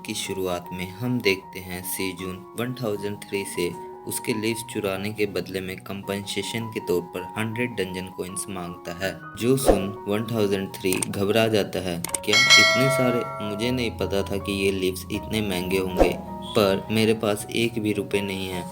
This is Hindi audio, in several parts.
की शुरुआत में हम देखते हैं सीजून 1003 से उसके लीव्स चुराने के बदले में कंपनसेशन के तौर पर 100 डंजन कॉइन्स मांगता है। जो सुन 1003 घबरा जाता है। क्या इतने सारे? मुझे नहीं पता था कि ये लीव्स इतने महंगे होंगे, पर मेरे पास एक भी रुपए नहीं है।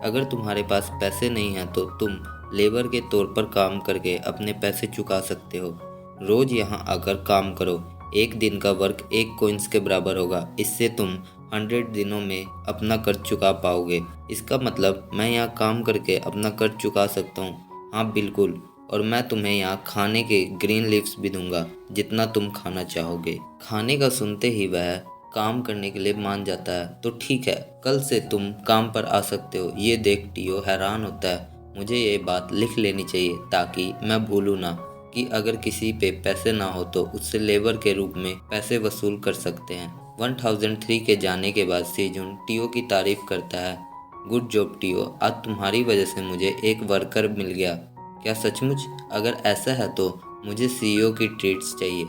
अगर तुम्हारे पास पैसे नहीं हैं तो तुम लेबर के तौर पर काम करके अपने पैसे चुका सकते हो। रोज यहाँ आकर काम करो। एक दिन का वर्क 1 कॉइन्स के बराबर होगा। इससे तुम 100 दिनों में अपना कर्ज चुका पाओगे। इसका मतलब मैं यहाँ काम करके अपना कर्ज चुका सकता हूँ। हाँ बिल्कुल, और मैं तुम्हें यहाँ खाने के ग्रीन लीव्स भी दूंगा, जितना तुम खाना चाहोगे। खाने का सुनते ही वह काम करने के लिए मान जाता है। तो ठीक है, कल से तुम काम पर आ सकते हो। ये देख टियो हैरान होता है। मुझे ये बात लिख लेनी चाहिए ताकि मैं भूलूं ना कि अगर किसी पे पैसे ना हो तो उससे लेबर के रूप में पैसे वसूल कर सकते हैं। 1003 के जाने के बाद सीजून टियो की तारीफ करता है। गुड जॉब टियो, आज तुम्हारी वजह से मुझे एक वर्कर मिल गया। क्या सचमुच? अगर ऐसा है तो मुझे सीईओ की ट्रीट्स चाहिए।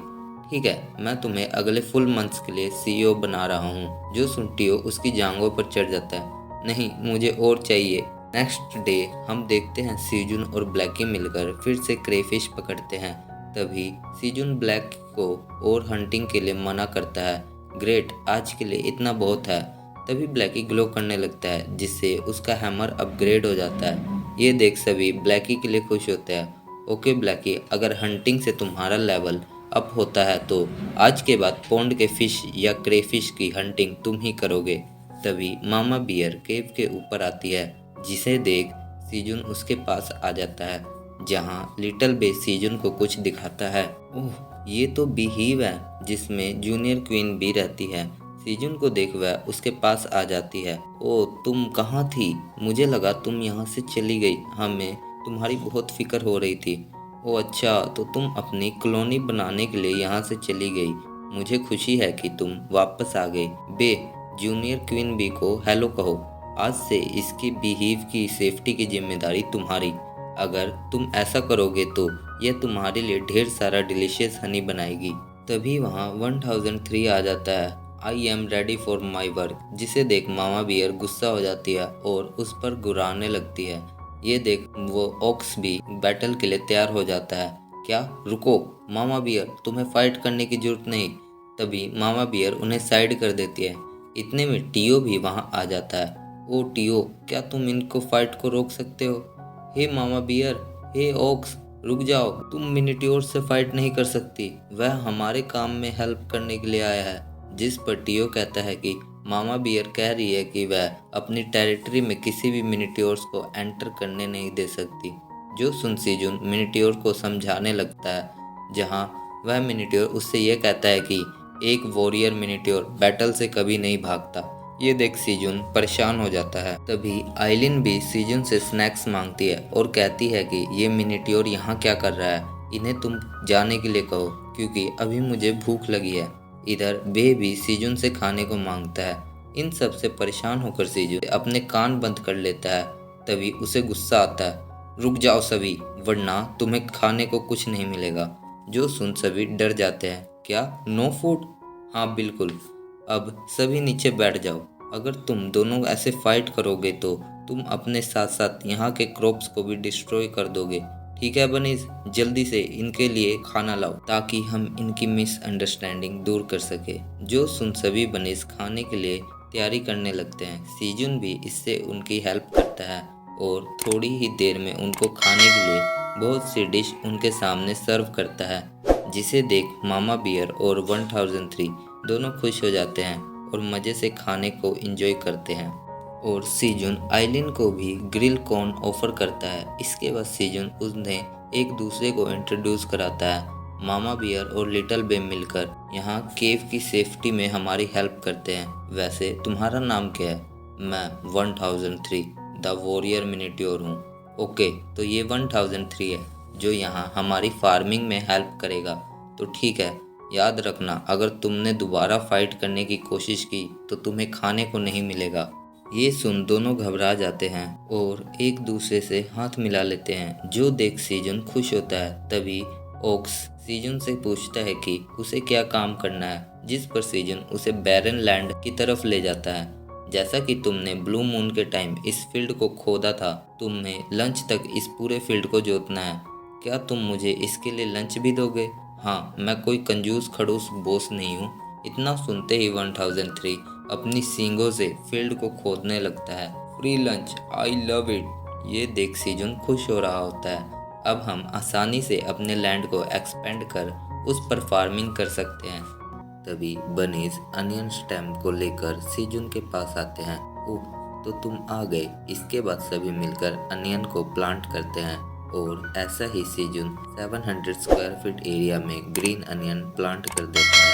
ठीक है, मैं तुम्हें अगले फुल मंथ्स के लिए सीईओ बना रहा हूँ। जो सुन टियो उसकी जांघों पर चढ़ जाता है। नहीं, मुझे और चाहिए। नेक्स्ट डे हम देखते हैं सीजून और ब्लैकी मिलकर फिर से क्रेफिश पकड़ते हैं। तभी सीजून ब्लैक को और हंटिंग के लिए मना करता है। ग्रेट, आज के लिए इतना बहुत है। तभी ब्लैकी ग्लो करने लगता है, जिससे उसका हैमर अपग्रेड हो जाता है। ये देख सभी ब्लैकी के लिए खुश होते हैं। ओके ब्लैकी, अगर हंटिंग से तुम्हारा लेवल अप होता है तो आज के बाद पौंड के फिश या क्रेफिश की हंटिंग तुम ही करोगे। तभी मामा बियर केव के ऊपर आती है, जिसे देख सीजून उसके पास आ जाता है, जहां लिटिल बे सीजून को कुछ दिखाता है। ओह, ये तो बीहीव है, जिसमें जूनियर क्वीन भी रहती है। सीजून को देख वह उसके पास आ जाती है। ओह, तुम कहाँ थी? मुझे लगा तुम यहाँ से चली गई। हमें तुम्हारी बहुत फिक्र हो रही थी। ओह अच्छा, तो तुम अपनी कॉलोनी बनाने के लिए यहाँ से चली गई। मुझे खुशी है कि तुम वापस आ गई। बे, जूनियर क्वीन बी को हेलो कहो। आज से इसकी बीहीव की सेफ्टी की जिम्मेदारी तुम्हारी। अगर तुम ऐसा करोगे तो यह तुम्हारे लिए ढेर सारा डिलीशियस हनी बनाएगी। तभी वहाँ 1003 आ जाता है। I am ready for my work, जिसे देख मामा बियर गुस्सा हो जाती है और उस पर गुर्राने लगती है। ये देख वो ऑक्स भी बैटल के लिए तैयार हो जाता है। क्या? रुको मामा बियर, तुम्हें फाइट करने की जरूरत नहीं। तभी मामा बियर उन्हें साइड कर देती है। इतने में टियो भी वहाँ आ जाता है। ओ टियो, क्या तुम इनको फाइट को रोक सकते हो? हे मामा बियर, हे ऑक्स, रुक जाओ। तुम मिनिट्योर से फाइट नहीं कर सकती। वह हमारे काम में हेल्प करने के लिए आया है। जिस पर टियो कहता है कि मामा बियर कह रही है कि वह अपनी टेरिटरी में किसी भी मिनिट्योर्स को एंटर करने नहीं दे सकती। जो सुन सीजून मिनिट्योर को समझाने लगता है, जहां वह मिनिट्योर उससे यह कहता है कि एक वॉरियर मिनिट्योर बैटल से कभी नहीं भागता। ये देख सीजून परेशान हो जाता है। तभी आइलिन भी सीजून से स्नैक्स मांगती है और कहती है कि ये मिनिट्योर यहाँ क्या कर रहा है, इन्हें तुम जाने के लिए कहो, क्योंकि अभी मुझे भूख लगी है। इधर बे भी सीजून से खाने को मांगता है। इन सब से परेशान होकर सीजून अपने कान बंद कर लेता है। तभी उसे गुस्सा आता है। रुक जाओ सभी, वरना तुम्हें खाने को कुछ नहीं मिलेगा। जो सुन सभी डर जाते हैं। क्या नो फूड? हाँ बिल्कुल, अब सभी नीचे बैठ जाओ। अगर तुम दोनों ऐसे फाइट करोगे तो तुम अपने साथ साथ यहाँ के क्रॉप्स को भी डिस्ट्रॉय कर दोगे। ठीक है बनीज, जल्दी से इनके लिए खाना लाओ ताकि हम इनकी मिसअंडरस्टैंडिंग दूर कर सके। जो सुन सभी बनीज खाने के लिए तैयारी करने लगते हैं। सीजून भी इससे उनकी हेल्प करता है और थोड़ी ही देर में उनको खाने के लिए बहुत सी डिश उनके सामने सर्व करता है, जिसे देख मामा बियर और 1003 दोनों खुश हो जाते हैं और मज़े से खाने को एंजॉय करते हैं। और सीजून आइलिन को भी ग्रिल कॉर्न ऑफर करता है। इसके बाद सीजून उन्हें एक दूसरे को इंट्रोड्यूस कराता है। मामा बियर और लिटिल बे मिलकर यहाँ केव की सेफ्टी में हमारी हेल्प करते हैं। वैसे तुम्हारा नाम क्या है? मैं 1003 द वॉरियर मिनिट्योर हूँ। ओके, तो ये 1003 है जो यहाँ हमारी फार्मिंग में हेल्प करेगा। तो ठीक है, याद रखना, अगर तुमने दोबारा फाइट करने की कोशिश की तो तुम्हें खाने को नहीं मिलेगा। ये सुन दोनों घबरा जाते हैं और एक दूसरे से हाथ मिला लेते हैं। जो देख सीजन खुश होता है। तभी ओक्स सीजन से पूछता है कि उसे क्या काम करना है, जिस पर सीजन उसे बैरन लैंड की तरफ ले जाता है। जैसा कि तुमने ब्लू मून के टाइम इस फील्ड को खोदा था, तुम्हें लंच तक इस पूरे फील्ड को जोतना है। क्या तुम मुझे इसके लिए लंच भी दोगे? हाँ, मैं कोई कंजूस खड़ूस बॉस नहीं हूँ। इतना सुनते ही 1003 अपनी सींगों से फील्ड को खोदने लगता है। Free lunch, I love it. ये देख सीजन खुश हो रहा होता है। अब हम आसानी से अपने लैंड को एक्सपेंड कर उस पर फार्मिंग कर सकते हैं। तभी बनीज अनियन स्टेम को लेकर सीजुन के पास आते हैं। ओह, तो तुम आ गए। इसके बाद सभी मिलकर अनियन को प्लांट करते हैं और ऐसा ही सीजुन 700 स्क्वायर फीट एरिया में ग्रीन अनियन प्लांट कर देता है।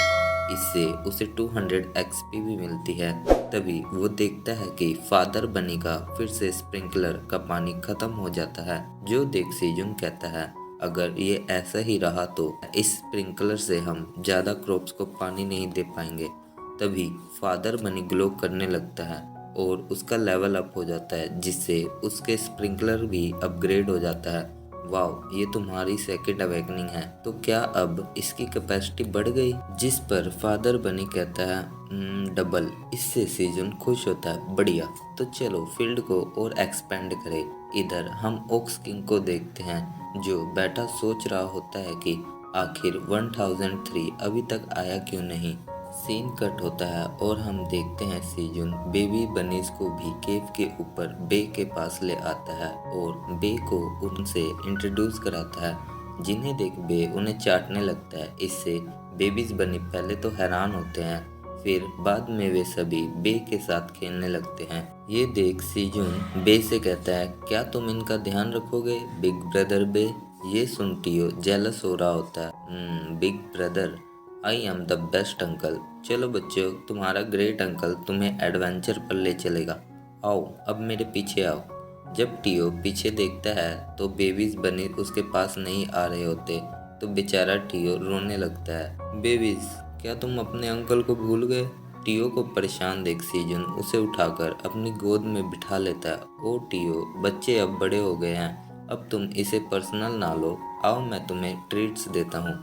इससे उसे 200 एक्सपी भी मिलती है। तभी वो देखता है कि फादर बनी का फिर से स्प्रिंकलर का पानी खत्म हो जाता है। जो देख सीजुन कहता है, अगर ये ऐसा ही रहा तो इस स्प्रिंकलर से हम ज़्यादा क्रॉप्स को पानी नहीं दे पाएंगे। तभी फादर बनी ग्लो करने लगता है और उसका लेवल अप हो जाता है, जिससे उसके स्प्रिंकलर भी अपग्रेड हो जाता है। वाह, ये तुम्हारी सेकंड अवेकनिंग है, तो क्या अब इसकी कैपेसिटी बढ़ गई? जिस पर फादर बनी कहता है डबल। इससे सीजन खुश होता है। बढ़िया, तो चलो फील्ड को और एक्सपेंड करें। इधर हम ओक्स किंग को देखते हैं जो बैठा सोच रहा होता है कि आखिर 1003 अभी तक आया क्यों नहीं। सीन कट होता है और हम देखते हैं सीजुन बेबी बनीज को भी केव के ऊपर बे के पास ले आता है और बे को उनसे इंट्रोड्यूस कराता है। जिन्हें देख बे उन्हें चाटने लगता है। इससे बेबीज बनी पहले तो हैरान होते हैं, फिर बाद में वे सभी बे के साथ खेलने लगते हैं। ये देख सीजुन बे से कहता है, क्या तुम इनका ध्यान रखोगे बिग ब्रदर बे? ये सुन टियो जेलस हो रहा होता है। Big brother, I am the best uncle. चलो बच्चों, तुम्हारा ग्रेट अंकल तुम्हें एडवेंचर पर ले चलेगा। आओ, अब मेरे पीछे आओ। जब टियो पीछे देखता है तो बेबीज बनी उसके पास नहीं आ रहे होते, तो बेचारा टियो रोने लगता है। बेबीज, क्या तुम अपने अंकल को भूल गए? टियो को परेशान देख सीजन उसे उठाकर अपनी गोद में बिठा लेता है। ओ टियो, बच्चे अब बड़े हो गए हैं, अब तुम इसे पर्सनल ना लो। आओ, मैं तुम्हें ट्रीट्स देता हूँ।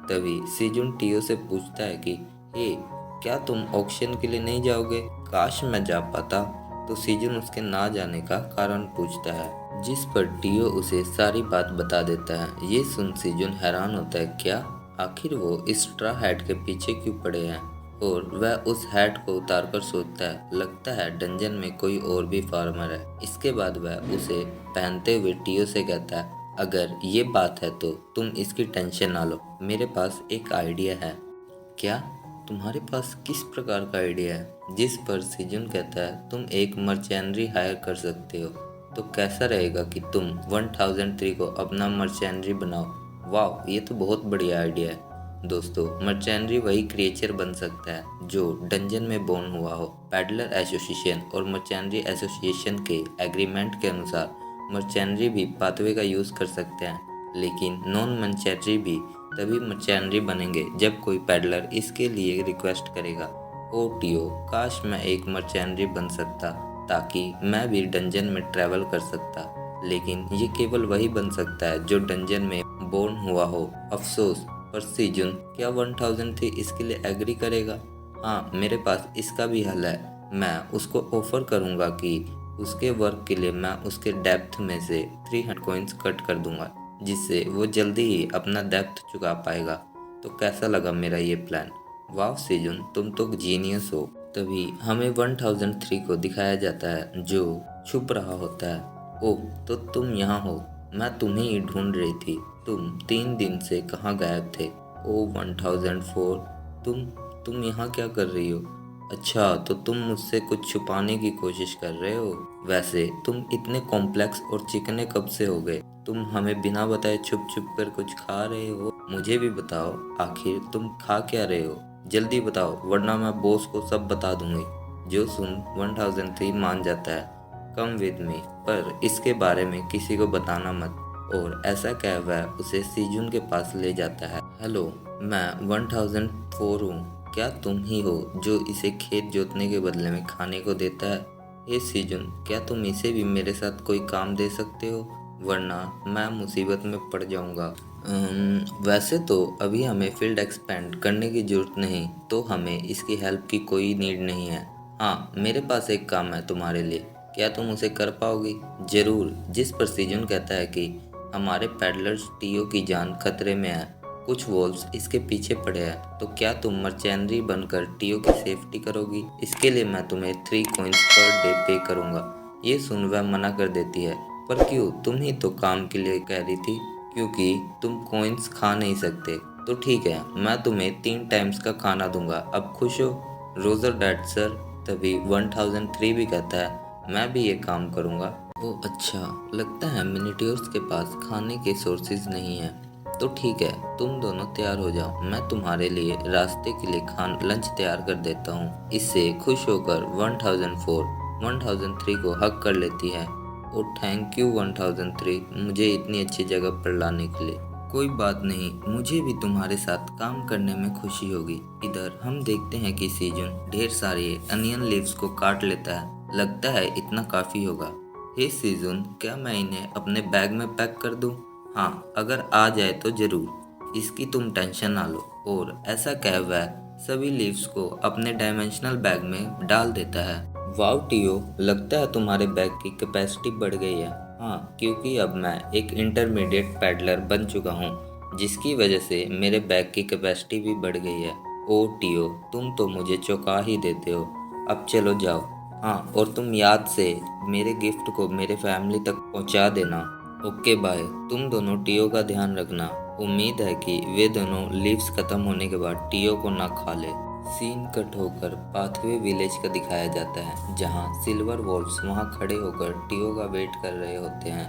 तभी सीजुन टियो से पूछता है कि हे, क्या तुम ऑक्शन के लिए नहीं जाओगे? काश मैं जा पाता। तो सीजुन उसके ना जाने का कारण पूछता है, जिस पर टियो उसे सारी बात बता देता है। ये सुन सीजुन हैरान होता है, क्या आखिर वो इस स्ट्रॉ हैट के पीछे क्यों पड़े हैं? और वह उस हैट को उतारकर सोचता है, लगता है डंजन में कोई और भी फार्मर है। इसके बाद वह उसे पहनते हुए टियो से कहता है, अगर ये बात है तो तुम इसकी टेंशन ना लो, मेरे पास एक आइडिया है। क्या? तुम्हारे पास किस प्रकार का आइडिया है? जिस पर सीजन कहता है, तुम एक मर्चेनरी हायर कर सकते हो। तो कैसा रहेगा कि तुम 1003 को अपना मर्चेनरी बनाओ? वाह, ये तो बहुत बढ़िया आइडिया है। दोस्तों, मर्चेनरी वही क्रिएचर बन सकता है जो डंजन में बोर्न हुआ हो। पैडलर एसोसिएशन और मर्चेनरी एसोसिएशन के एग्रीमेंट के अनुसार मर्चेनरी भी पाथवे का यूज़ कर सकते हैं, लेकिन नॉन मर्चेनरी भी तभी मर्चेनरी बनेंगे जब कोई पैडलर इसके लिए रिक्वेस्ट करेगा। ओ टियो, काश मैं एक मर्चेनरी बन सकता ताकि मैं भी डंजन में ट्रैवल कर सकता, लेकिन ये केवल वही बन सकता है जो डंजन में बोर्न हुआ हो। अफसोस। पर सीजन, क्या 1003 इसके लिए एग्री करेगा? हाँ, मेरे पास इसका भी हल है। मैं उसको ऑफर करूँगा कि उसके वर्क के लिए मैं उसके डेप्थ में से 300 कॉइन्स कट कर दूंगा, जिससे वो जल्दी ही अपना डेप्थ चुका पाएगा। तो कैसा लगा मेरा ये प्लान? वाह सीजन, तुम तो जीनियस हो। तभी हमें 1003 को दिखाया जाता है जो छुप रहा होता है। ओह, तो तुम यहाँ हो, मैं तुम्हें ही ढूंढ रही थी। तुम 3 दिन से कहाँ गायब थे? ओ 1004, तुम यहाँ क्या कर रही हो? अच्छा, तो तुम मुझसे कुछ छुपाने की कोशिश कर रहे हो। वैसे तुम इतने कॉम्प्लेक्स और चिकने कब से हो गए? तुम हमें बिना बताए छुप छुप कर कुछ खा रहे हो? मुझे भी बताओ, आखिर तुम खा क्या रहे हो? जल्दी बताओ, वरना मैं बॉस को सब बता दूंगी। जो सुन 1003 मान जाता है, कम विद मी, पर इसके बारे में किसी को बताना मत। और ऐसा कह वह उसे सीजुन के पास ले जाता है। हेलो, मैं 1004 हूँ। क्या तुम ही हो जो इसे खेत जोतने के बदले में खाने को देता है? ये सीजुन, क्या तुम इसे भी मेरे साथ कोई काम दे सकते हो? वरना मैं मुसीबत में पड़ जाऊंगा। वैसे तो अभी हमें फील्ड एक्सपेंड करने की ज़रूरत नहीं, तो हमें इसकी हेल्प की कोई नीड नहीं है। हाँ, मेरे पास एक काम है तुम्हारे लिए, क्या तुम उसे कर पाओगी? ज़रूर। जिस पर सीजन कहता है कि हमारे पैडलर्स टीओ की जान खतरे में है, कुछ वॉल्व्स इसके पीछे पड़े हैं, तो क्या तुम मर्चेनरी बनकर टीओ की सेफ्टी करोगी? इसके लिए मैं तुम्हें 3 कॉइन्स पर डे पे करूँगा। ये सुन वह मना कर देती है। पर क्यों? तुम ही तो काम के लिए कह रही थी। क्योंकि तुम कॉइन्स खा नहीं सकते। तो ठीक है, मैं तुम्हें 3 टाइम्स का खाना दूंगा। अब खुश हो? Roger dad sir. तभी 1003 भी कहता है, मैं भी ये काम करूंगा। ओह अच्छा, लगता है मिनिट्योर्स के पास खाने के सोर्सेज नहीं है। तो ठीक है, तुम दोनों तैयार हो जाओ, मैं तुम्हारे लिए रास्ते के लिए लंच तैयार कर देता हूँ। इससे खुश होकर 1004 1003 को हक कर लेती है। ओ थैंक यू 1003, मुझे इतनी अच्छी जगह पर लाने के लिए। कोई बात नहीं, मुझे भी तुम्हारे साथ काम करने में खुशी होगी। इधर हम देखते हैं कि सीजन ढेर सारे अनियन लीव्स को काट लेता है। लगता है इतना काफ़ी होगा। हे सीजन, क्या मैं इन्हें अपने बैग में पैक कर दूं? हाँ, अगर आ जाए तो ज़रूर। इसकी तुम टेंशन ना लो। और ऐसा कह वह सभी लीव्स को अपने डायमेंशनल बैग में डाल देता है। वाव टीओ, लगता है तुम्हारे बैग की कैपेसिटी बढ़ गई है। हाँ, क्योंकि अब मैं एक इंटरमीडिएट पैडलर बन चुका हूँ, जिसकी वजह से मेरे बैग की कैपेसिटी भी बढ़ गई है। ओ टीओ, तुम तो मुझे चौंका ही देते हो। अब चलो जाओ। हाँ, और तुम याद से मेरे गिफ्ट को मेरे फैमिली तक पहुँचा देना। Okay bye. तुम दोनों टीओ का ध्यान रखना। उम्मीद है कि वे दोनों लीव्स खत्म होने के बाद टीओ को ना खा ले। सीन कट होकर पाथवे विलेज का दिखाया जाता है, जहां सिल्वर वॉल्व्स वहां खड़े होकर टीओ का वेट कर रहे होते हैं।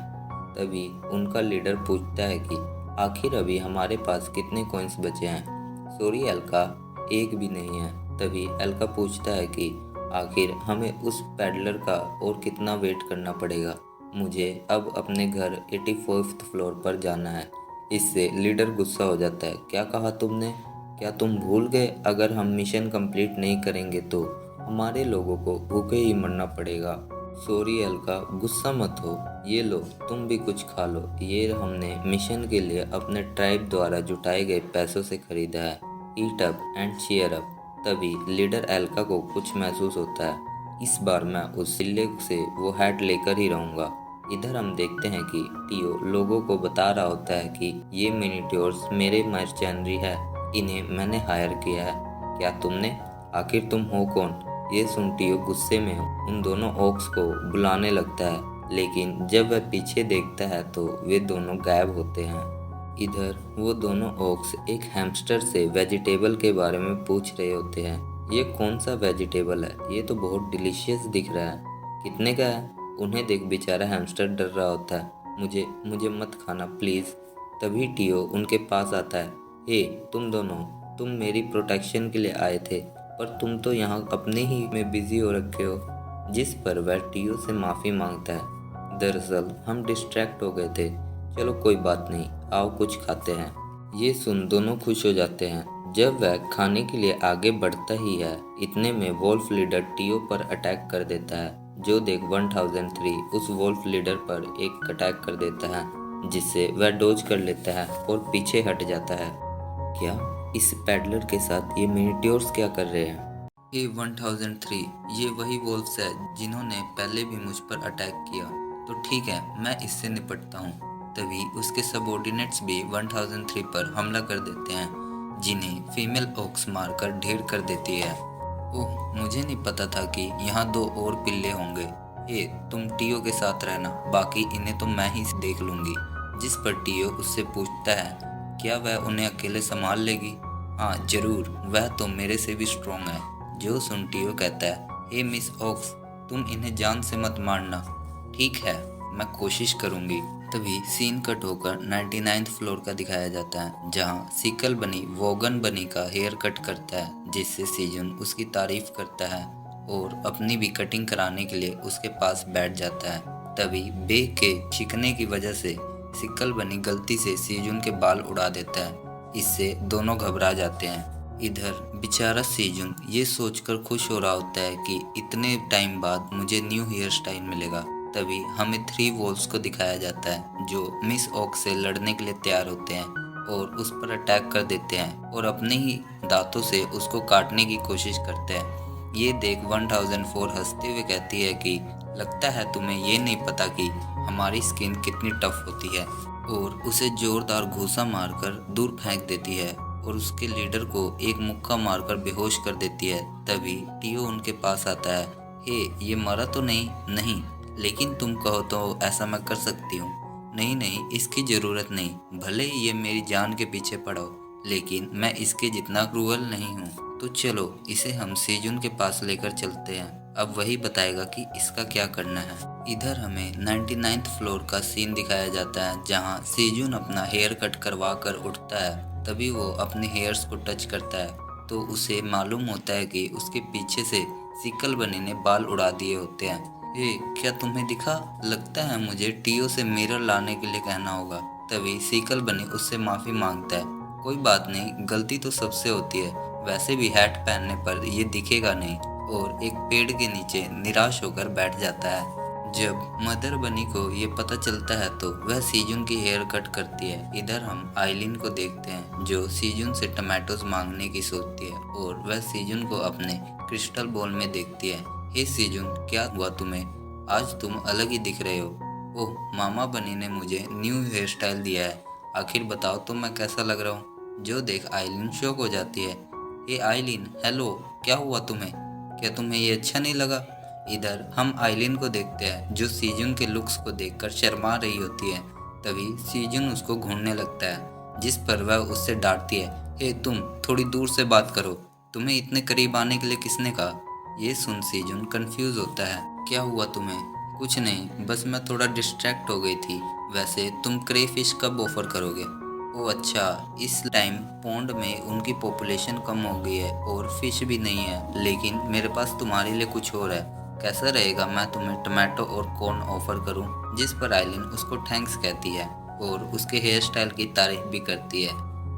तभी उनका लीडर पूछता है कि आखिर अभी हमारे पास कितने कॉइन्स बचे हैं? सॉरी एल्का, एक भी नहीं है। तभी एल्का पूछता है कि आखिर हमें उस पैडलर का और कितना वेट करना पड़ेगा? मुझे अब अपने घर 84th फ्लोर पर जाना है। इससे लीडर गुस्सा हो जाता है। क्या कहा तुमने? क्या तुम भूल गए, अगर हम मिशन कंप्लीट नहीं करेंगे तो हमारे लोगों को भूखे ही मरना पड़ेगा। सॉरी अलका, गुस्सा मत हो। ये लो, तुम भी कुछ खा लो। ये हमने मिशन के लिए अपने ट्राइब द्वारा जुटाए गए पैसों से खरीदा है। Eat up and cheer up. तभी लीडर एल्का को कुछ महसूस होता है। इस बार मैं उस सिल्ले से वो हैट लेकर ही रहूंगा। इधर हम देखते हैं कि टीओ लोगों को बता रहा होता है कि ये मिनिट्योर्स मेरे मर्चेनरी है, इन्हें मैंने हायर किया है। क्या तुमने? आखिर तुम हो कौन? ये सुन टीओ गुस्से में उन दोनों ओक्स को बुलाने लगता है, लेकिन जब वह पीछे देखता है तो वे दोनों गायब होते हैं। इधर वो दोनों ओक्स एक हैमस्टर से वेजिटेबल के बारे में पूछ रहे होते हैं। ये कौन सा वेजिटेबल है? ये तो बहुत डिलीशियस दिख रहा है। कितने का है? उन्हें देख बेचारा हैमस्टर डर रहा होता है। मुझे मुझे मत खाना प्लीज़। तभी टीओ उनके पास आता है। हे तुम दोनों, तुम मेरी प्रोटेक्शन के लिए आए थे, पर तुम तो यहाँ अपने ही में बिजी हो रखे हो। जिस पर वह टीओ से माफ़ी मांगता है। दरअसल हम डिस्ट्रैक्ट हो गए थे। चलो कोई बात नहीं, आओ कुछ खाते हैं। ये सुन दोनों खुश हो जाते हैं। जब वह खाने के लिए आगे बढ़ता ही है, इतने में वोल्फ लीडर टीओ पर अटैक कर देता है। जो देख 1003 उस वोल्फ लीडर पर एक अटैक कर देता है, जिससे वह डोज कर लेता है और पीछे हट जाता है। क्या इस पैडलर के साथ ये मिनिट्योर्स क्या कर रहे हैं? ये 1003, ये वही वोल्फ्स है जिन्होंने पहले भी मुझ पर अटैक किया। तो ठीक है, मैं इससे निपटता हूँ। तभी उसके सबऑर्डिनेट्स भी 1003 पर हमला कर देते हैं, जिन्हें फीमेल ओक्स मारकर ढेर कर देती है। ओह, मुझे नहीं पता था कि यहाँ 2 और पिल्ले होंगे। ए, तुम टीओ के साथ रहना, बाकी इन्हें तो मैं ही देख लूँगी। जिस पर टीओ उससे पूछता है क्या वह उन्हें अकेले संभाल लेगी? हाँ जरूर, वह तो मेरे से भी स्ट्रॉन्ग है। जो सुन टीओ कहता है, हे मिस ओक्स, तुम इन्हें जान से मत मारना। ठीक है, मैं कोशिश करूंगी। तभी सीन कट होकर 99th फ्लोर का दिखाया जाता है, जहां सिकल बनी वोगन बनी का हेयर कट करता है, जिससे सीजन उसकी तारीफ करता है और अपनी भी कटिंग कराने के लिए उसके पास बैठ जाता है। तभी बे के चिकने की वजह से सिक्कल बनी गलती से सीजुन के बाल उड़ा देता है। इससे दोनों घबरा जाते हैं। इधर बेचारा सीजुन ये सोचकर खुश हो रहा होता है कि इतने टाइम बाद मुझे न्यू हेयर स्टाइल मिलेगा। तभी हमें 3 वोल्व्स को दिखाया जाता है, जो मिस ओक से लड़ने के लिए तैयार होते हैं। और उस पर अटैक कर देते हैं और अपने ही दांतों से उसको काटने की कोशिश करते हैं। ये देख 1004 हंसते हुए कहती है कि लगता है तुम्हें ये नहीं पता कि हमारी स्किन कितनी टफ होती है, और उसे जोरदार घूंसा मारकर दूर फेंक देती है और उसके लीडर को एक मुक्का मारकर बेहोश कर देती है। तभी टियो उनके पास आता है। हे, ये मरा तो नहीं? नहीं, लेकिन तुम कहो तो ऐसा मैं कर सकती हूँ। नहीं नहीं, इसकी ज़रूरत नहीं। भले ही ये मेरी जान के पीछे पड़ा हो, लेकिन मैं इसके जितना क्रूअल नहीं हूँ। तो चलो इसे हम सेजुन के पास लेकर चलते हैं। अब वही बताएगा कि इसका क्या करना है। इधर हमें 99th फ्लोर का सीन दिखाया जाता है, जहाँ सेजुन अपना हेयर कट करवा कर उठता है। तभी वो अपने हेयर्स को टच करता है तो उसे मालूम होता है कि उसके पीछे से सिकल बनी ने बाल उड़ा दिए होते हैं। ये क्या तुम्हें दिखा? लगता है मुझे टियो से मिरर लाने के लिए कहना होगा। तभी सिकल बनी उससे माफ़ी मांगता है। कोई बात नहीं, गलती तो सबसे होती है। वैसे भी हैट पहनने पर ये दिखेगा नहीं, और एक पेड़ के नीचे निराश होकर बैठ जाता है। जब मदर बनी को ये पता चलता है तो वह सीजुन की हेयर कट करती है। इधर हम आइलिन को देखते हैं जो सीजुन से टमाटोज मांगने की सोचती है, और वह सीजुन को अपने क्रिस्टल बॉल में देखती है। हे सीजुन, क्या हुआ तुम्हें? आज तुम अलग ही दिख रहे हो। ओह, मामा बनी ने मुझे न्यू हेयर स्टाइल दिया है। आखिर बताओ तो मैं कैसा लग रहा हूँ? जो देख आइलिन शॉक हो जाती है। हे आइलिन, हेलो, क्या हुआ तुम्हें? क्या तुम्हें ये अच्छा नहीं लगा? इधर हम आइलिन को देखते हैं जो सीजुन के लुक्स को देखकर शर्मा रही होती है। तभी सीजुन उसको घूरने लगता है, जिस पर वह उससे डांटती है। हे तुम, थोड़ी दूर से बात करो। तुम्हें इतने करीब आने के लिए किसने कहा? ये सुन सीजुन कंफ्यूज होता है। क्या हुआ तुम्हें? कुछ नहीं, बस मैं थोड़ा डिस्ट्रैक्ट हो गई थी। वैसे तुम क्रेफिश कब ऑफर करोगे? ओह अच्छा, इस टाइम पौंड में उनकी पॉपुलेशन कम हो गई है और फिश भी नहीं है, लेकिन मेरे पास तुम्हारे लिए कुछ और है। कैसा रहेगा मैं तुम्हें टमाटो और कॉर्न ऑफर करूं? जिस पर आइलिन उसको थैंक्स कहती है और उसके हेयर स्टाइल की तारीफ भी करती है,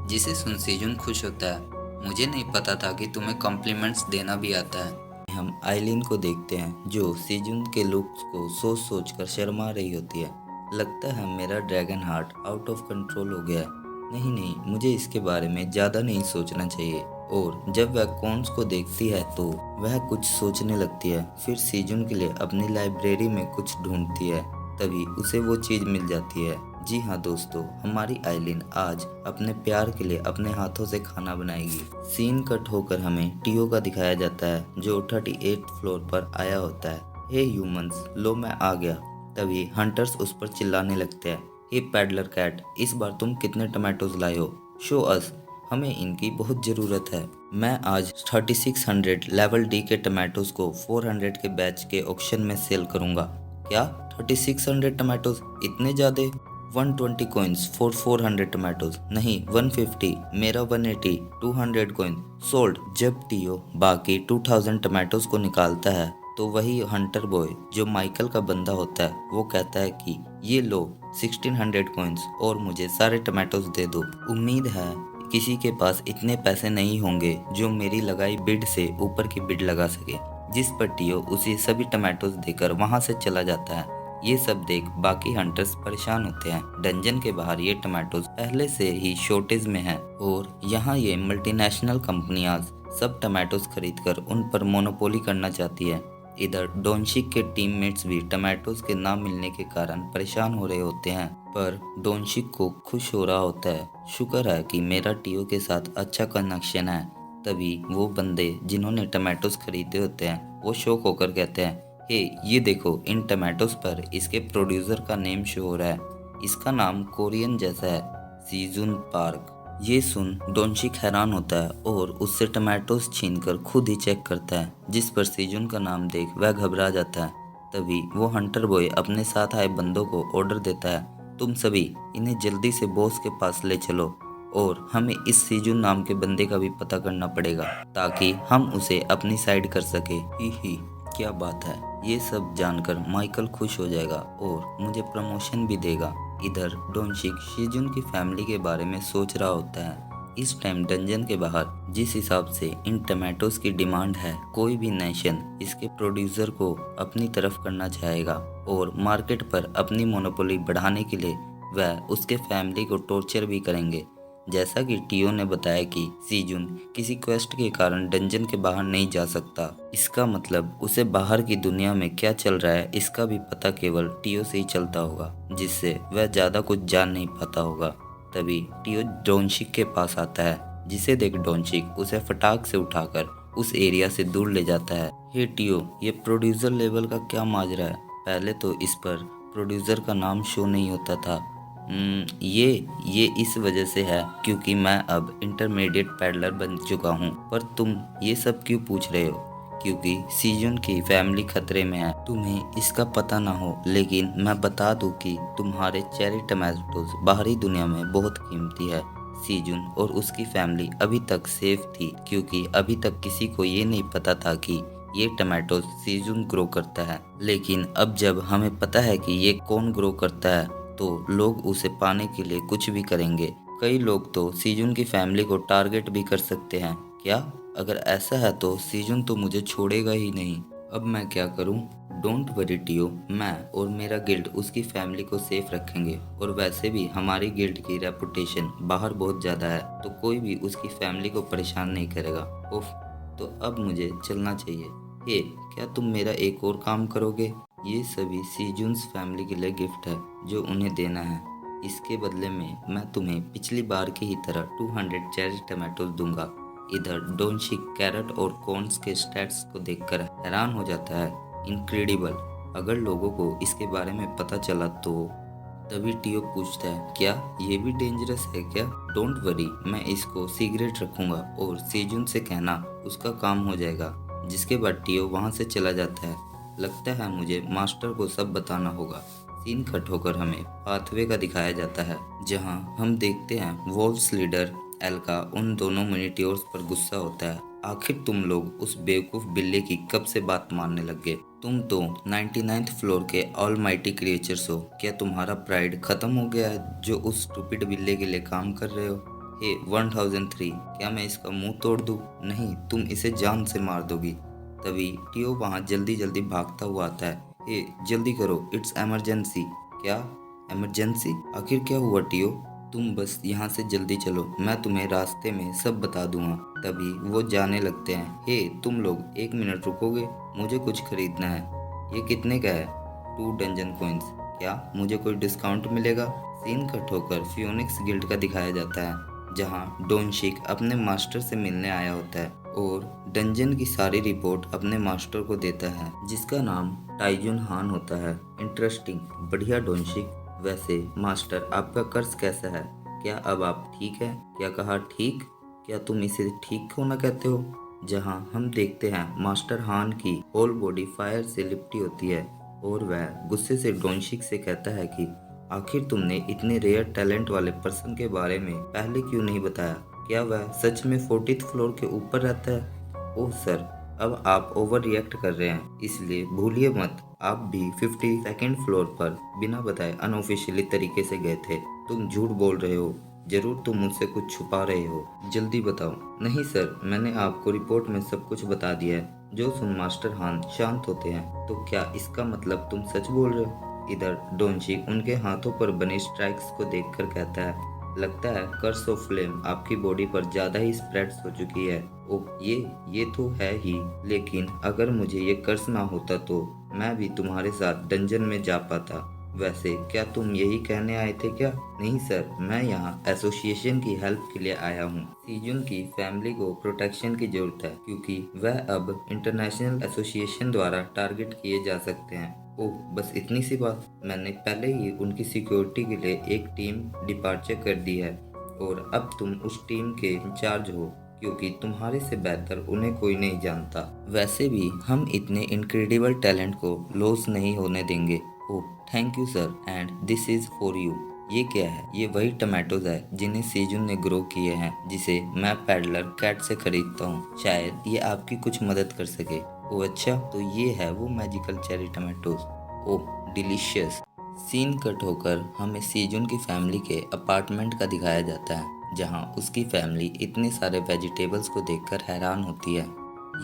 जिसे सुन सीजुन खुश होता है। मुझे नहीं पता था कि तुम्हें कॉम्प्लीमेंट्स देना भी आता है। हम आइलिन को देखते हैं जो सीजुन के लुक्स को सोच सोच कर शर्मा रही होती है। लगता है मेरा dragon heart out of control हो गया है। नहीं नहीं, मुझे इसके बारे में ज़्यादा नहीं सोचना चाहिए। और जब वह कॉर्न्स को देखती है तो वह कुछ सोचने लगती है। फिर सीजुन के लिए अपनी लाइब्रेरी में कुछ ढूंढती है। तभी उसे वो चीज़ मिल जाती है। जी हाँ दोस्तों, हमारी आइलिन आज अपने प्यार के लिए अपने हाथों से खाना बनाएगी। सीन कट होकर हमें टियो का दिखाया जाता है जो 38th फ्लोर पर आया होता है। हे ह्यूमंस, लो मैं आ गया। तभी हंटर्स उस पर चिल्लाने लगते हैं। हे पैडलर कैट, इस बार तुम कितने टमाटोज लाए हो? शो अस, हमें इनकी बहुत ज़रूरत है। मैं आज 3600 लेवल डी के टमाटोज को 400 के बैच के ऑक्शन में सेल करूंगा। क्या 3600 टमाटोज? इतने ज़्यादा? 120 कॉइन्स फॉर 400 टमाटोज। नहीं, 150, मेरा 180, 200 कॉइन सोल्ड। जब टियो बाकी 2000 टमाटोज को निकालता है तो वही हंटर बॉय जो माइकल का बंदा होता है वो कहता है कि ये लो 1600 कॉइन्स और मुझे सारे टमाटोज दे दो। उम्मीद है किसी के पास इतने पैसे नहीं होंगे जो मेरी लगाई बिड से ऊपर की बिड लगा सके। जिस पर टियो उसे सभी टमाटोज देकर वहां से चला जाता है। ये सब देख बाकी हंटर्स परेशान होते हैं। डंजन के बाहर ये टमाटोज पहले से ही शॉर्टेज में है और यहाँ ये मल्टीनेशनल कंपनियां सब टमाटोज खरीदकर उन पर मोनोपोली करना चाहती है। इधर डोनशिक के टीममेट्स भी टमाटोज के ना मिलने के कारण परेशान हो रहे होते हैं, पर डोनशिक को खुश हो रहा होता है। शुक्र है कि मेरा टियो के साथ अच्छा कनेक्शन है। तभी वो बंदे जिन्होंने टमाटोज खरीदे होते हैं वो शौक होकर कहते हैं, हे ये देखो, इन टमाटोज पर इसके प्रोड्यूसर का नेम शो हो रहा है। इसका नाम कोरियन जैसा है, सीजुन पार्क। ये सुन डोनशिक हैरान होता है और उससे टमाटोज छीनकर खुद ही चेक करता है, जिस पर सीजुन का नाम देख वह घबरा जाता है। तभी वो हंटर बॉय अपने साथ आए बंदों को ऑर्डर देता है, तुम सभी इन्हें जल्दी से बॉस के पास ले चलो और हमें इस सीजुन नाम के बंदे का भी पता करना पड़ेगा ताकि हम उसे अपनी साइड कर सके। ही, क्या बात है। ये सब जानकर माइकल खुश हो जाएगा और मुझे प्रमोशन भी देगा। इधर डोनशिक शिजुन की फैमिली के बारे में सोच रहा होता है। इस टाइम डंजन के बाहर जिस हिसाब से इन टमाटोज की डिमांड है, कोई भी नेशन इसके प्रोड्यूसर को अपनी तरफ करना चाहेगा और मार्केट पर अपनी मोनोपोली बढ़ाने के लिए वह उसके फैमिली को टॉर्चर भी करेंगे। जैसा कि टियो ने बताया कि सीजुन किसी क्वेस्ट के कारण डंजन के बाहर नहीं जा सकता। इसका मतलब उसे बाहर की दुनिया में क्या चल रहा है इसका भी पता केवल टियो से ही चलता होगा, जिससे वह ज्यादा कुछ जान नहीं पाता होगा। तभी टियो डोनशिक के पास आता है, जिसे देख डोनशिक उसे फटाक से उठाकर उस एरिया से दूर ले जाता है। हे टियो, ये प्रोड्यूसर लेवल का क्या माजरा है? पहले तो इस पर प्रोड्यूसर का नाम शो नहीं होता था। ये इस वजह से है क्योंकि मैं अब इंटरमीडिएट पैडलर बन चुका हूँ। पर तुम ये सब क्यों पूछ रहे हो? क्योंकि सीजन की फैमिली खतरे में है। तुम्हें इसका पता ना हो, लेकिन मैं बता दूं कि तुम्हारे चेरी टमाटोज बाहरी दुनिया में बहुत कीमती है। सीजन और उसकी फैमिली अभी तक सेफ थी क्योंकि अभी तक किसी को ये नहीं पता था कि ये टमाटोज सीजन ग्रो करता है। लेकिन अब जब हमें पता है कि ये कौन ग्रो करता है तो लोग उसे पाने के लिए कुछ भी करेंगे। कई लोग तो सीजन की फैमिली को टारगेट भी कर सकते हैं। क्या? अगर ऐसा है तो सीजन तो मुझे छोड़ेगा ही नहीं। अब मैं क्या करूं? डोंट वरी टियो, मैं और मेरा गिल्ड उसकी फैमिली को सेफ रखेंगे। और वैसे भी हमारी गिल्ड की रेपुटेशन बाहर बहुत ज़्यादा है, तो कोई भी उसकी फैमिली को परेशान नहीं करेगा। उफ, तो अब मुझे चलना चाहिए। हे, क्या तुम मेरा एक और काम करोगे? ये सभी सीजुन्स फैमिली के लिए गिफ्ट है जो उन्हें देना है। इसके बदले में मैं तुम्हें पिछली बार की ही तरह 200 चेरी टमाटोज दूंगा। इधर डोनशिक कैरेट और कॉर्न्स के स्टैट्स को देखकर हैरान हो जाता है। इनक्रेडिबल, अगर लोगों को इसके बारे में पता चला तो। तभी टियो पूछता है, क्या ये भी डेंजरस है क्या? डोंट वरी, मैं इसको सीक्रेट रखूंगा और सीजुन से कहना उसका काम हो जाएगा। जिसके बाद टियो वहां से चला जाता है। लगता है मुझे मास्टर को सब बताना होगा। सीन कट होकर हमें पाथवे का दिखाया जाता है, जहां हम देखते हैं वॉल्स लीडर एल्का उन दोनों मिनिट्योर्स पर गुस्सा होता है। आखिर तुम लोग उस बेवकूफ बिल्ली की कब से बात मानने लग गए? तुम तो 99th फ्लोर के ऑलमाइटी क्रिएचर्स हो। क्या तुम्हारा प्राइड खत्म हो गया है जो उस स्टूपिड बिल्ले के लिए काम कर रहे हो? हे 1003, क्या मैं इसका मुंह तोड़ दूं? नहीं, तुम इसे जान से मार दोगी। तभी टियो वहां जल्दी जल्दी भागता हुआ आता है। हे जल्दी करो, इट्स इमरजेंसी। क्या इमरजेंसी? आखिर क्या हुआ टियो? तुम बस यहाँ से जल्दी चलो, मैं तुम्हें रास्ते में सब बता दूंगा। तभी वो जाने लगते हैं। हे तुम लोग 1 मिनट रुकोगे, मुझे कुछ खरीदना है। ये कितने का है? 2 डंजन कॉइंस। क्या मुझे कोई डिस्काउंट मिलेगा? सीन कट होकर फियोनिक्स गिल्ड का दिखाया जाता है, जहाँ डोनशिक अपने मास्टर से मिलने आया होता है और डंजन की सारी रिपोर्ट अपने मास्टर को देता है, जिसका नाम टाइजुन हान होता है। इंटरेस्टिंग, बढ़िया डोनशिक। वैसे मास्टर, आपका कर्ज कैसा है? क्या अब आप ठीक है? क्या कहा ठीक? क्या तुम इसे ठीक होना कहते हो? जहां हम देखते हैं मास्टर हान की होल बॉडी फायर से लिपटी होती है और वह गुस्से से डोनशिक से कहता है कि आखिर तुमने इतने रेयर टैलेंट वाले पर्सन के बारे में पहले क्यों नहीं बताया? क्या वह सच में 40th फ्लोर के ऊपर रहता है? ओह सर, अब आप ओवर रिएक्ट कर रहे हैं, इसलिए भूलिए मत, आप भी 52nd फ्लोर पर बिना बताए अनऑफिशियली तरीके से गए थे। तुम झूठ बोल रहे हो, जरूर तुम मुझसे कुछ छुपा रहे हो, जल्दी बताओ। नहीं सर, मैंने आपको रिपोर्ट में सब कुछ बता दिया है। जो सुन मास्टर हान शांत होते हैं। तो क्या इसका मतलब तुम सच बोल रहे हो? इधर डोनशी उनके हाथों पर बने स्ट्राइक्स को देखकर कहता है, लगता है कर्स ऑफ फ्लेम आपकी बॉडी पर ज्यादा ही स्प्रेड्स हो चुकी है। ओह ये तो है ही, लेकिन अगर मुझे ये कर्स ना होता तो मैं भी तुम्हारे साथ डंजन में जा पाता। वैसे क्या तुम यही कहने आए थे क्या? नहीं सर, मैं यहाँ एसोसिएशन की हेल्प के लिए आया हूँ। सीजुन की फैमिली को प्रोटेक्शन की जरूरत है क्योंकि वह अब इंटरनेशनल एसोसिएशन द्वारा टारगेट किए जा सकते हैं। ओह बस इतनी सी बात? मैंने पहले ही उनकी सिक्योरिटी के लिए एक टीम डिपार्चर कर दी है और अब तुम उस टीम के इंचार्ज हो क्योंकि तुम्हारे से बेहतर उन्हें कोई नहीं जानता। वैसे भी हम इतने इनक्रेडिबल टैलेंट को लॉस नहीं होने देंगे। Oh thank you sir, and this is for you. ये क्या है? ये वही टमाटोज है जिन्हें सीजुन ने ग्रो किए हैं, जिसे मैं पैडलर कैट से खरीदता हूँ। शायद ये आपकी कुछ मदद कर सके। ओह अच्छा, तो ये है वो मैजिकल चेरी टमाटोज। ओह डिलीशियस। सीन कट होकर हमें सीजुन की फैमिली के अपार्टमेंट का दिखाया जाता है, जहां उसकी फैमिली इतने सारे वेजिटेबल्स को देखकर हैरान होती है।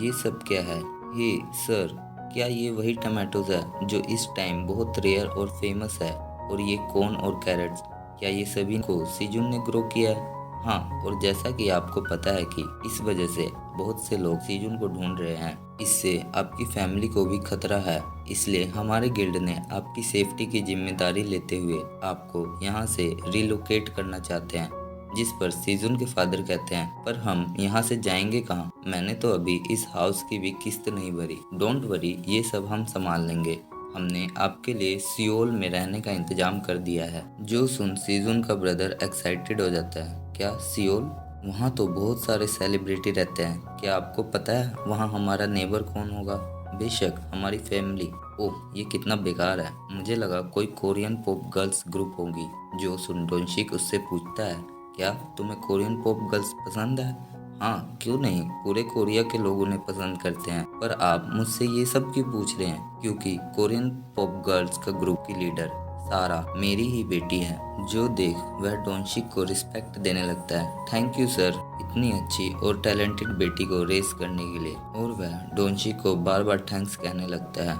ये सब क्या है? हे सर, क्या ये वही टमाटोज है जो इस टाइम बहुत रेयर और फेमस है? और ये कॉर्न और कैरेट्स, क्या ये सभी को सीजुन ने ग्रो किया है? हाँ, और जैसा कि आपको पता है कि इस वजह से बहुत से लोग सीजुन को ढूंढ रहे हैं। इससे आपकी फैमिली को भी खतरा है, इसलिए हमारे गिल्ड ने आपकी सेफ्टी की जिम्मेदारी लेते हुए आपको यहाँ से रिलोकेट करना चाहते हैं। जिस पर सीजुन के फादर कहते हैं, पर हम यहाँ से जाएंगे कहाँ? मैंने तो अभी इस हाउस की भी किस्त नहीं भरी। डोंट वरी, ये सब हम संभाल लेंगे। हमने आपके लिए सियोल में रहने का इंतजाम कर दिया है। जो सुन सीजुन का ब्रदर एक्साइटेड हो जाता है। क्या सियोल? वहाँ तो बहुत सारे सेलिब्रिटी रहते हैं। क्या आपको पता है वहाँ हमारा नेबर कौन होगा? बेशक हमारी फैमिली। ओह, ये कितना बेकार है। मुझे लगा कोई कोरियन पॉप गर्ल्स ग्रुप होगी। जो सुन डोनशिक उससे पूछता है, क्या तुम्हें कोरियन पॉप गर्ल्स पसंद है? हाँ, क्यों नहीं, पूरे कोरिया के लोग उन्हें पसंद करते हैं। पर आप मुझसे ये सब क्यों पूछ रहे हैं? क्योंकि कोरियन पॉप गर्ल्स का ग्रुप की लीडर सारा मेरी ही बेटी है। जो देख वह डोनशिक को रिस्पेक्ट देने लगता है। थैंक यू सर, इतनी अच्छी और टैलेंटेड बेटी को रेस करने के लिए। और वह डोनशिक को बार बार थैंक्स कहने लगता है।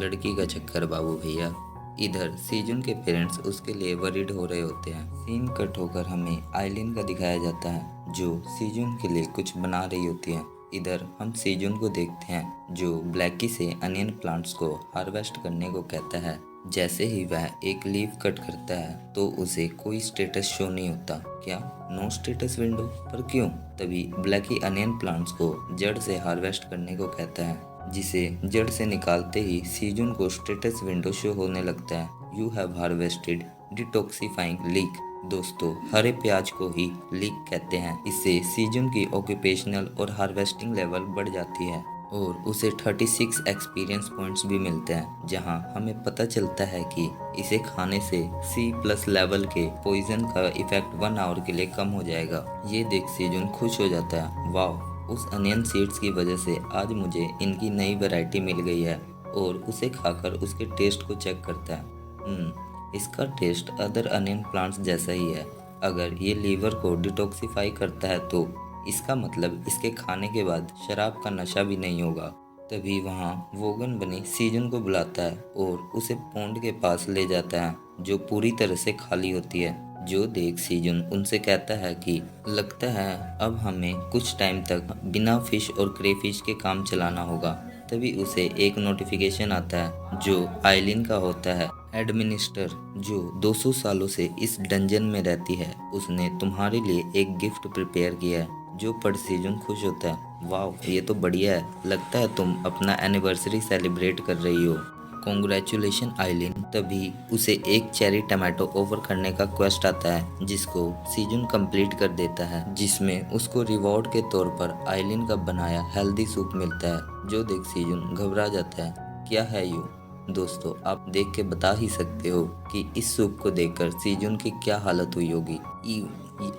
लड़की का चक्कर बाबू भैया। इधर सीजुन के पेरेंट्स उसके लिए वरीड हो रहे होते हैं। सीन कट होकर हमें आइलिन का दिखाया जाता है, जो सीजुन के लिए कुछ बना रही होती है। इधर हम सीजुन को देखते हैं, जो ब्लैकी से अनियन प्लांट्स को हार्वेस्ट करने को कहता है। जैसे ही वह एक लीफ कट करता है तो उसे कोई स्टेटस शो नहीं होता। क्या? No status window? पर क्यों? तभी ब्लैकी अनियन प्लांट्स को जड़ से हार्वेस्ट करने को कहता है, जिसे जड़ से निकालते ही सीजुन को स्टेटस विंडो शो होने लगता है। You have harvested detoxifying leak. दोस्तों, हरे प्याज को ही लीक कहते हैं। इससे सीजुन की ऑक्यूपेशनल और हार्वेस्टिंग लेवल बढ़ जाती है और उसे 36 एक्सपीरियंस पॉइंट्स भी मिलते हैं, जहां हमें पता चलता है कि इसे खाने से C+ लेवल के पॉइजन का इफेक्ट 1 आवर के लिए कम हो जाएगा। ये देख सीजुन खुश हो जाता है। वाह, उस अनियन सीड्स की वजह से आज मुझे इनकी नई वैरायटी मिल गई है। और उसे खाकर उसके टेस्ट को चेक करता है। इसका टेस्ट अदर अनियन प्लांट्स जैसा ही है। अगर ये लीवर को डिटॉक्सिफाई करता है तो इसका मतलब इसके खाने के बाद शराब का नशा भी नहीं होगा। तभी वहाँ वोगन बनी सीजुन को बुलाता है और उसे पॉन्ड के पास ले जाता है, जो पूरी तरह से खाली होती है। जो देख सीजुन उनसे कहता है कि लगता है अब हमें कुछ टाइम तक बिना फिश और क्रेफिश के काम चलाना होगा। तभी उसे एक नोटिफिकेशन आता है, जो आइलिन का होता है। एडमिनिस्टर, जो 200 सालों से इस डंजन में रहती है, उसने तुम्हारे लिए एक गिफ्ट प्रिपेयर किया है। जो पढ़ सीजुन खुश होता है। वाह, ये तो बढ़िया है। लगता है तुम अपना एनिवर्सरी सेलिब्रेट कर रही हो। कॉन्ग्रेचुलेशन आइलिन। तभी उसे एक चेरी टमाटो ओवर करने का क्वेस्ट आता है, जिसको सीजुन कंप्लीट कर देता है, जिसमें उसको रिवॉर्ड के तौर पर आइलिन का बनाया हेल्दी सूप मिलता है। जो देख सीजुन घबरा जाता है। क्या है ये? दोस्तों, आप देख के बता ही सकते हो कि इस सूप को देखकर सीजुन की क्या हालत हुई होगी।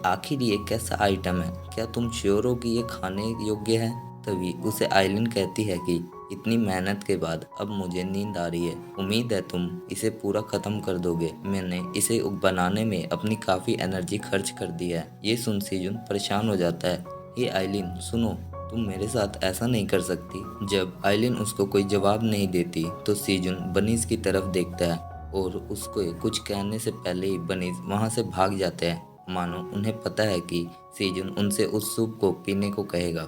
आखिर ये कैसा आइटम है? क्या तुम श्योर हो कि ये खाने योग्य है? तभी उसे आइलिन कहती है कि इतनी मेहनत के बाद अब मुझे नींद आ रही है। उम्मीद है तुम इसे पूरा खत्म कर दोगे। मैंने इसे बनाने में अपनी काफ़ी एनर्जी खर्च कर दी है। ये सुन सीजुन परेशान हो जाता है। ये आइलिन सुनो, तुम मेरे साथ ऐसा नहीं कर सकती। जब आइलिन उसको कोई जवाब नहीं देती तो सीजुन बनीज की तरफ देखता है और उसको कुछ कहने से पहले ही बनीज वहाँ से भाग जाते हैं, मानो उन्हें पता है कि सीजुन उनसे उस सूप को पीने को कहेगा।